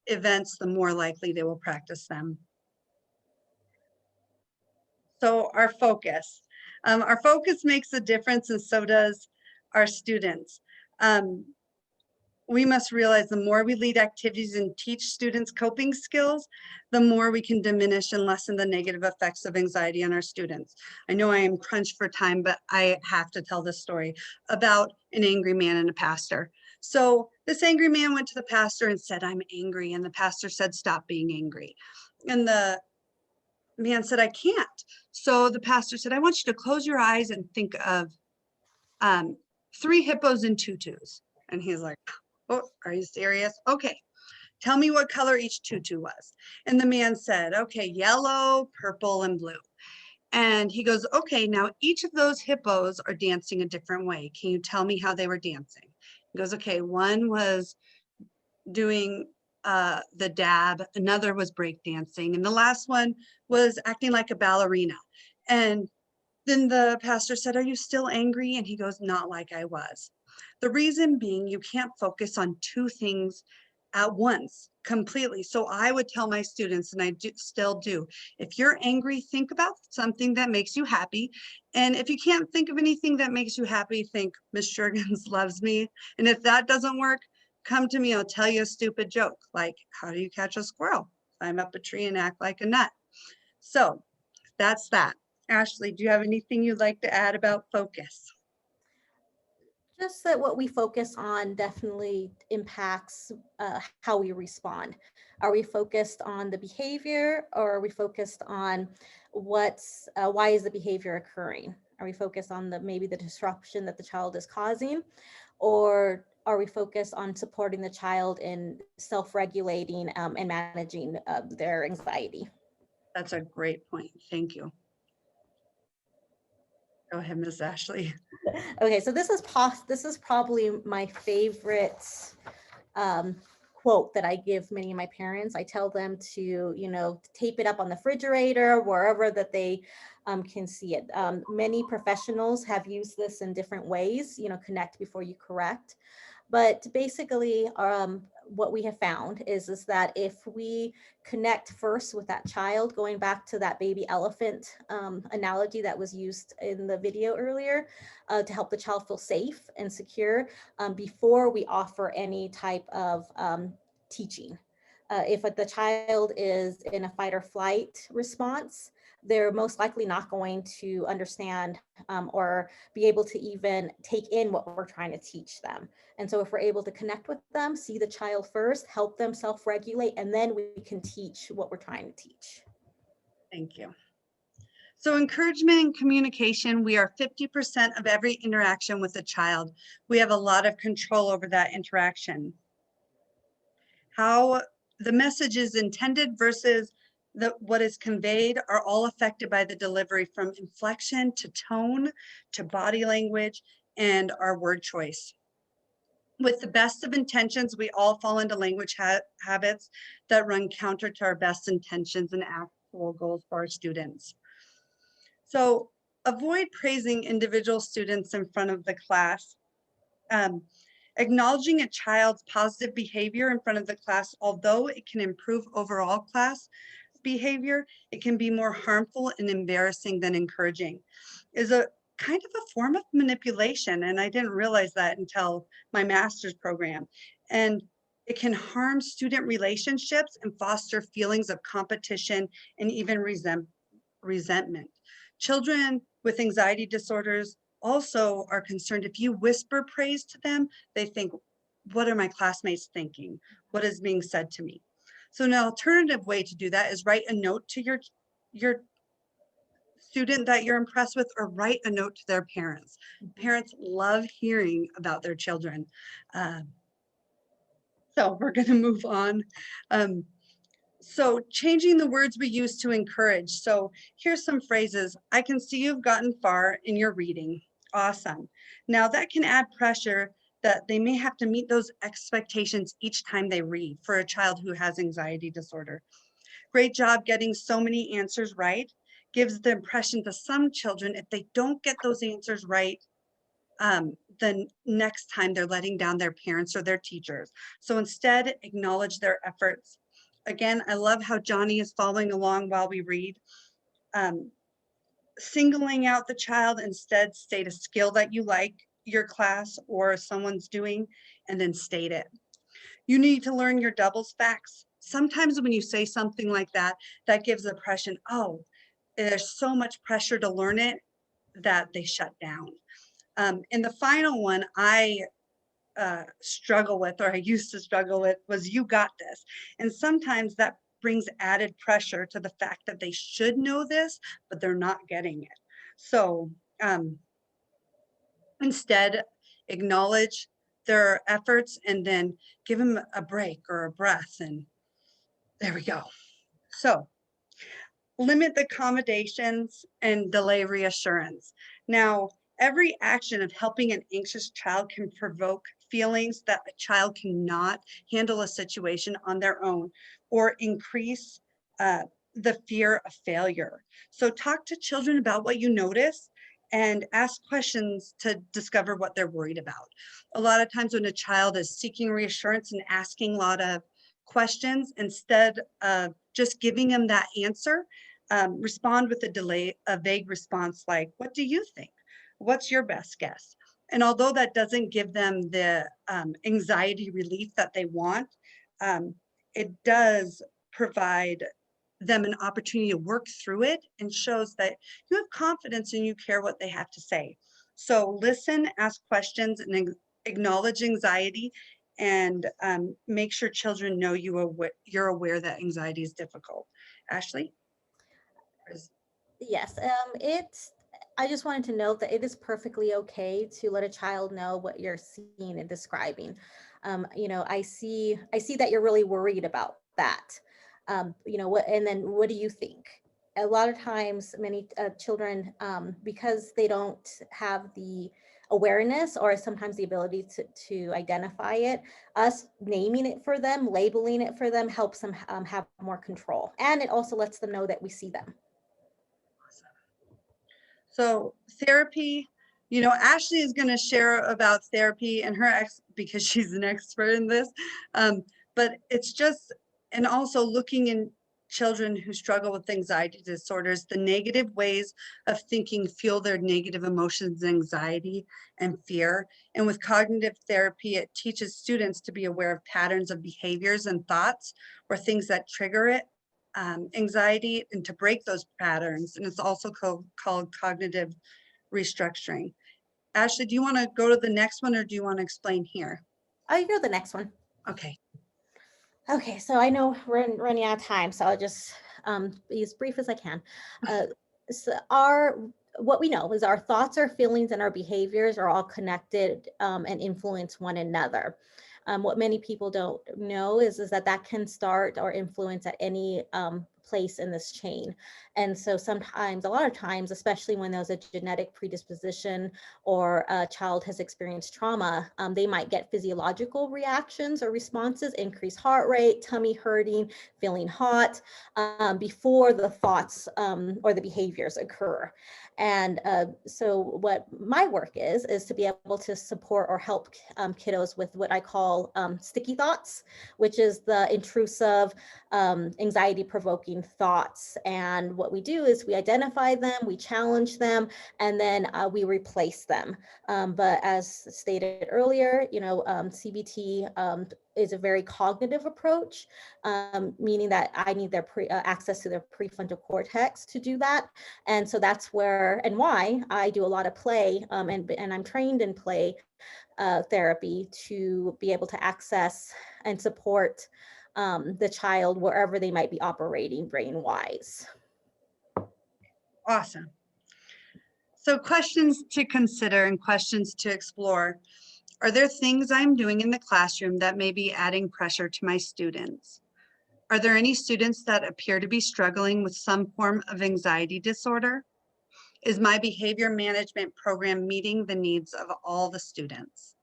B: events, the more likely they will practice them. So our focus makes a difference, and so does our students. We must realize the more we lead activities and teach students coping skills, the more we can diminish and lessen the negative effects of anxiety on our students. I know I am crunched for time, but I have to tell this story about an angry man and a pastor. So this angry man went to the pastor and said, "I'm angry." And the pastor said, "Stop being angry." And the man said, "I can't." So the pastor said, "I want you to close your eyes and think of 3 hippos in tutus." And he's like, "Oh, are you serious? Okay, tell me what color each tutu was." And the man said, "Okay, yellow, purple, and blue." And he goes, "Okay, now each of those hippos are dancing a different way. Can you tell me how they were dancing?" He goes, "Okay, one was doing the dab, another was break dancing, and the last one was acting like a ballerina." And then the pastor said, "Are you still angry?" And he goes, "Not like I was." The reason being, you can't focus on 2 things at once completely. So I would tell my students, and I still do, if you're angry, think about something that makes you happy. And if you can't think of anything that makes you happy, think Miss Juergens loves me. And if that doesn't work, come to me, I'll tell you a stupid joke, like, how do you catch a squirrel? Climb up a tree and act like a nut. So that's that. Ashley, do you have anything you'd like to add about focus?
C: Just that what we focus on definitely impacts how we respond. Are we focused on the behavior, or are we focused on why is the behavior occurring? Are we focused on maybe the disruption that the child is causing, or are we focused on supporting the child in self-regulating and managing their anxiety?
B: That's a great point. Thank you. Go ahead, Ms. Ashley.
C: Okay, so this is probably my favorite quote that I give many of my parents. I tell them to, tape it up on the refrigerator, wherever that they can see it. Many professionals have used this in different ways, connect before you correct. But basically, what we have found is that if we connect first with that child, going back to that baby elephant analogy that was used in the video earlier, to help the child feel safe and secure before we offer any type of teaching. If the child is in a fight or flight response, they're most likely not going to understand or be able to even take in what we're trying to teach them. And so if we're able to connect with them, see the child first, help them self-regulate, and then we can teach what we're trying to teach.
B: Thank you. So encouragement and communication, we are 50% of every interaction with a child. We have a lot of control over that interaction. How the message is intended versus what is conveyed are all affected by the delivery, from inflection to tone to body language and our word choice. With the best of intentions, we all fall into language habits that run counter to our best intentions and actual goals for our students. So avoid praising individual students in front of the class. Acknowledging a child's positive behavior in front of the class, although it can improve overall class behavior, it can be more harmful and embarrassing than encouraging, is a kind of a form of manipulation. And I didn't realize that until my master's program. And it can harm student relationships and foster feelings of competition and even resentment. Children with anxiety disorders also are concerned if you whisper praise to them, they think, what are my classmates thinking? What is being said to me? So an alternative way to do that is write a note to your student that you're impressed with, or write a note to their parents. Parents love hearing about their children. So we're going to move on. So changing the words we use to encourage. So here's some phrases. I can see you've gotten far in your reading. Awesome. Now that can add pressure that they may have to meet those expectations each time they read for a child who has anxiety disorder. Great job getting so many answers right. Gives the impression to some children, if they don't get those answers right, then next time they're letting down their parents or their teachers. So instead, acknowledge their efforts. Again, I love how Johnny is following along while we read. Singling out the child, instead state a skill that you like your class or someone's doing, and then state it. You need to learn your doubles facts. Sometimes when you say something like that, that gives the impression, oh, there's so much pressure to learn it that they shut down. And the final one I struggle with, or I used to struggle with, was you got this. And sometimes that brings added pressure to the fact that they should know this, but they're not getting it. So instead, acknowledge their efforts and then give them a break or a breath, and there we go. So limit the accommodations and delay reassurance. Now, every action of helping an anxious child can provoke feelings that a child cannot handle a situation on their own, or increase the fear of failure. So talk to children about what you notice and ask questions to discover what they're worried about. A lot of times when a child is seeking reassurance and asking a lot of questions, instead of just giving them that answer, respond with a vague response like, what do you think? What's your best guess? And although that doesn't give them the anxiety relief that they want, it does provide them an opportunity to work through it and shows that you have confidence and you care what they have to say. So listen, ask questions, and acknowledge anxiety, and make sure children know you're aware that anxiety is difficult. Ashley?
C: Yes, I just wanted to note that it is perfectly okay to let a child know what you're seeing and describing. I see that you're really worried about that. And then what do you think? A lot of times, many children, because they don't have the awareness or sometimes the ability to identify it, us naming it for them, labeling it for them helps them have more control. And it also lets them know that we see them.
B: So therapy, Ashley is going to share about therapy and because she's an expert in this. But it's just, and also looking in children who struggle with anxiety disorders, the negative ways of thinking fuel their negative emotions, anxiety, and fear. And with cognitive therapy, it teaches students to be aware of patterns of behaviors and thoughts or things that trigger it. Anxiety, and to break those patterns. And it's also called cognitive restructuring. Ashley, do you want to go to the next one, or do you want to explain here?
C: I'll go to the next one.
B: Okay.
C: Okay, so I know we're running out of time, so I'll just be as brief as I can. What we know is our thoughts, our feelings, and our behaviors are all connected and influence one another. What many people don't know is that can start or influence at any place in this chain. And so sometimes, a lot of times, especially when there's a genetic predisposition or a child has experienced trauma, they might get physiological reactions or responses, increased heart rate, tummy hurting, feeling hot, before the thoughts or the behaviors occur. And so what my work is to be able to support or help kiddos with what I call sticky thoughts, which is the intrusive, anxiety-provoking thoughts. And what we do is we identify them, we challenge them, and then we replace them. But as stated earlier, CBT is a very cognitive approach, meaning that I need their access to their prefrontal cortex to do that. And so that's where and why I do a lot of play, and I'm trained in play therapy to be able to access and support the child wherever they might be operating brain-wise.
B: Awesome. So questions to consider and questions to explore. Are there things I'm doing in the classroom that may be adding pressure to my students? Are there any students that appear to be struggling with some form of anxiety disorder? Is my behavior management program meeting the needs of all the students?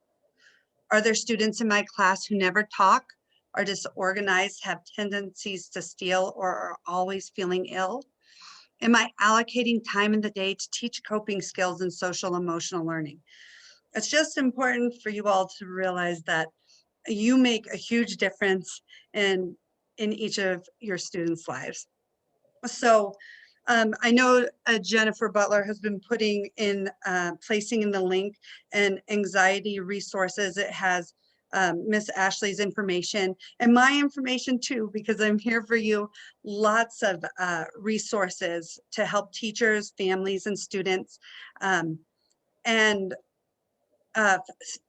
B: Are there students in my class who never talk, are disorganized, have tendencies to steal, or are always feeling ill? Am I allocating time in the day to teach coping skills and social emotional learning? It's just important for you all to realize that you make a huge difference in each of your students' lives. So I know Jennifer Butler has been putting in, placing in the link and anxiety resources. It has Miss Ashley's information and my information too, because I'm here for you. Lots of resources to help teachers, families, and students. And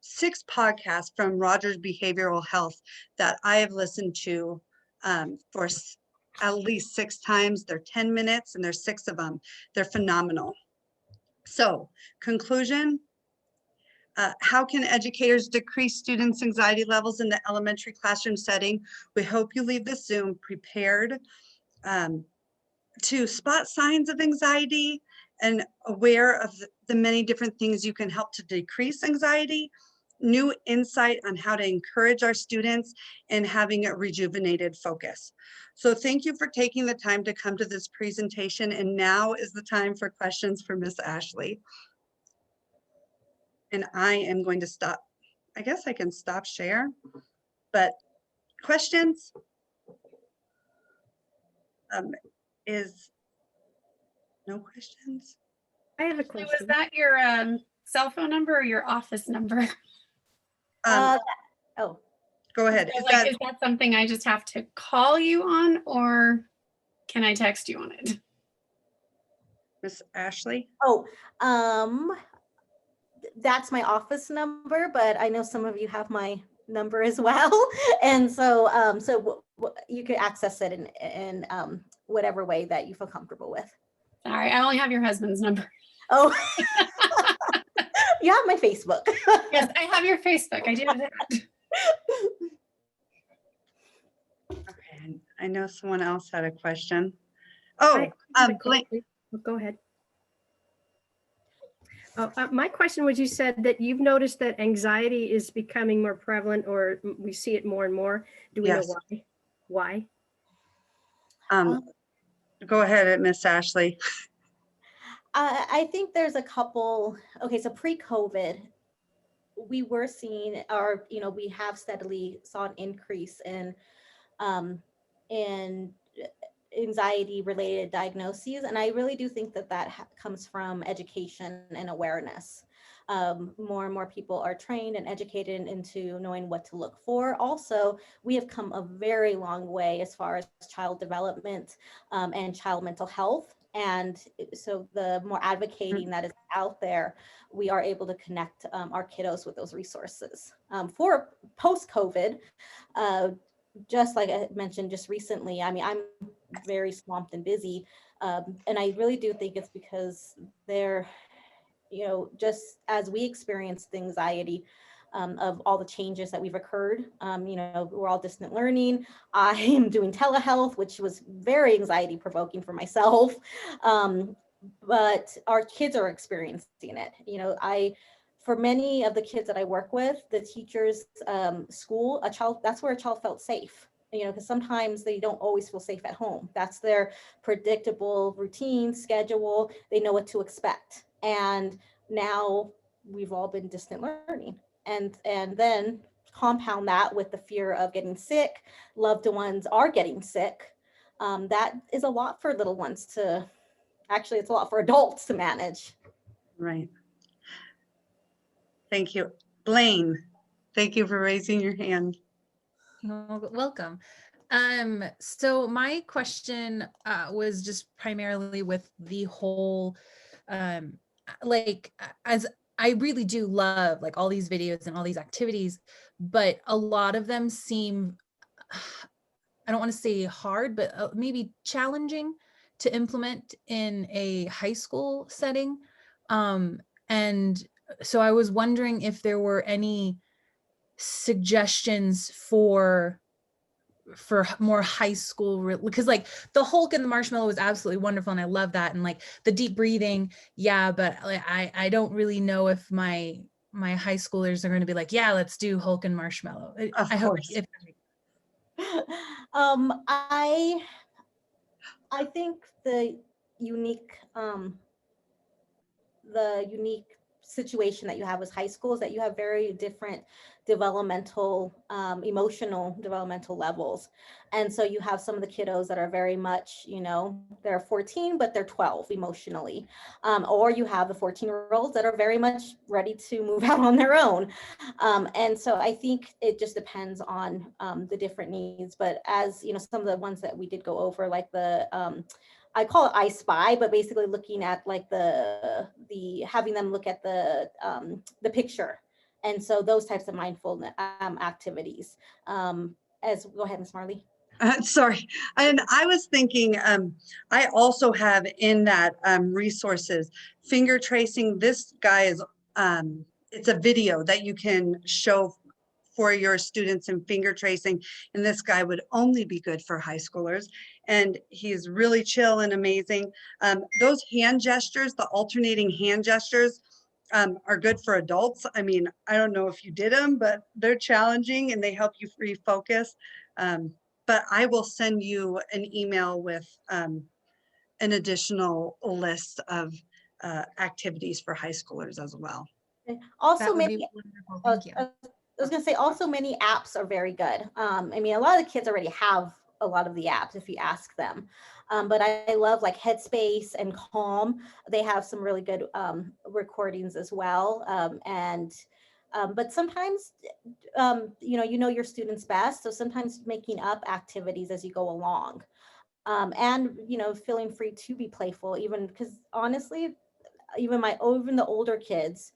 B: 6 podcasts from Rogers Behavioral Health that I have listened to for at least 6 times. They're 10 minutes and there's 6 of them. They're phenomenal. So conclusion, how can educators decrease students' anxiety levels in the elementary classroom setting? We hope you leave this Zoom prepared to spot signs of anxiety and aware of the many different things you can help to decrease anxiety, new insight on how to encourage our students, and having a rejuvenated focus. So thank you for taking the time to come to this presentation. And now is the time for questions for Miss Ashley. And I am going to stop. I guess I can stop share, but questions? Is no questions?
I: I have a question. So was that your cell phone number or your office number?
C: Oh,
B: go ahead.
I: So is that something I just have to call you on, or? can I text you on it?
B: Miss Ashley?
C: Oh, that's my office number, but I know some of you have my number as well. And so, you could access it in whatever way that you feel comfortable with.
I: Sorry, I only have your husband's number.
C: Oh, you have my Facebook.
I: Yes, I have your Facebook. I do have that.
B: Okay, I know someone else had a question. Oh, Blake.
J: Go ahead. My question was, you said that you've noticed that anxiety is becoming more prevalent, or we see it more and more. Do we know why? Why?
B: Go ahead, Miss Ashley.
C: I think there's a couple. Okay, so pre-COVID, we were seeing, we have steadily saw an increase in anxiety related diagnoses. And I really do think that comes from education and awareness. More and more people are trained and educated into knowing what to look for. Also, we have come a very long way as far as child development and child mental health. And so the more advocating that is out there, we are able to connect our kiddos with those resources. For post-COVID, just like I mentioned just recently, I mean, I'm very swamped and busy. And I really do think it's because they're, just as we experienced the anxiety of all the changes that we've occurred, we're all distant learning. I am doing telehealth, which was very anxiety provoking for myself. But our kids are experiencing it. For many of the kids that I work with, the teachers' school, that's where a child felt safe, because sometimes they don't always feel safe at home. That's their predictable routine, schedule. They know what to expect. And now we've all been distant learning. And then compound that with the fear of getting sick, loved ones are getting sick. That is a lot for little ones it's a lot for adults to manage.
B: Right. Thank you. Blaine, thank you for raising your hand.
F: Oh, welcome. So my question was just primarily with the whole, as I really do love like all these videos and all these activities, but a lot of them seem, I don't want to say hard, but maybe challenging to implement in a high school setting. And so I was wondering if there were any suggestions for more high school, because like the Hulk and the marshmallow was absolutely wonderful and I love that, and like the deep breathing, but I don't really know if my high schoolers are going to be like, yeah, let's do Hulk and marshmallow.
B: Of course.
C: I think the unique situation that you have as high school is that you have very different developmental, emotional developmental levels. And so you have some of the kiddos that are very much, they're 14, but they're 12 emotionally. Or you have the 14-year-olds that are very much ready to move out on their own. And so I think it just depends on the different needs. But as, some of the ones that we did go over, like I call it I Spy, but basically looking at like having them look at the picture. And so those types of mindfulness activities. Go ahead, Ms. Marlee.
B: Sorry. And I was thinking, I also have in that resources, finger tracing. This guy is, it's a video that you can show for your students in finger tracing. And this guy would only be good for high schoolers. And he's really chill and amazing. Those hand gestures, the alternating hand gestures, are good for adults. I mean, I don't know if you did them, but they're challenging and they help you refocus. But I will send you an email with an additional list of activities for high schoolers as well.
C: Also, maybe
F: thank you.
C: I was going to say also many apps are very good. I mean, a lot of the kids already have a lot of the apps if you ask them. But I love like Headspace and Calm. They have some really good recordings as well. But sometimes, you know your students best. So sometimes making up activities as you go along. and, you know, feeling free to be playful, even because honestly, even the older kids,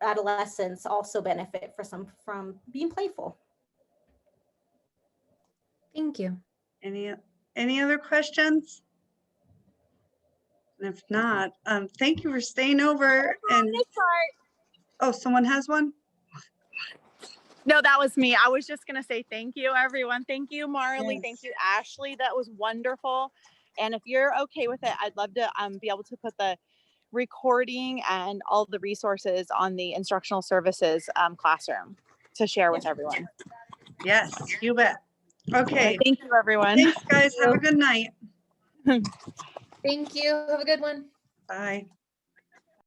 C: adolescents also benefit from being playful.
F: Thank you.
B: Any other questions? And if not, thank you for staying over. And oh, someone has one?
K: No, that was me. I was just going to say thank you, everyone. Thank you, Marlee.
B: Yes.
K: Thank you, Ashley. That was wonderful. And if you're okay with it, I'd love to be able to put the recording and all the resources on the instructional services classroom to share with everyone.
B: Yes, you bet. Okay.
K: Thank you, everyone.
B: Thanks, guys. Have a good night.
F: Thank you. Have a good one.
B: Bye.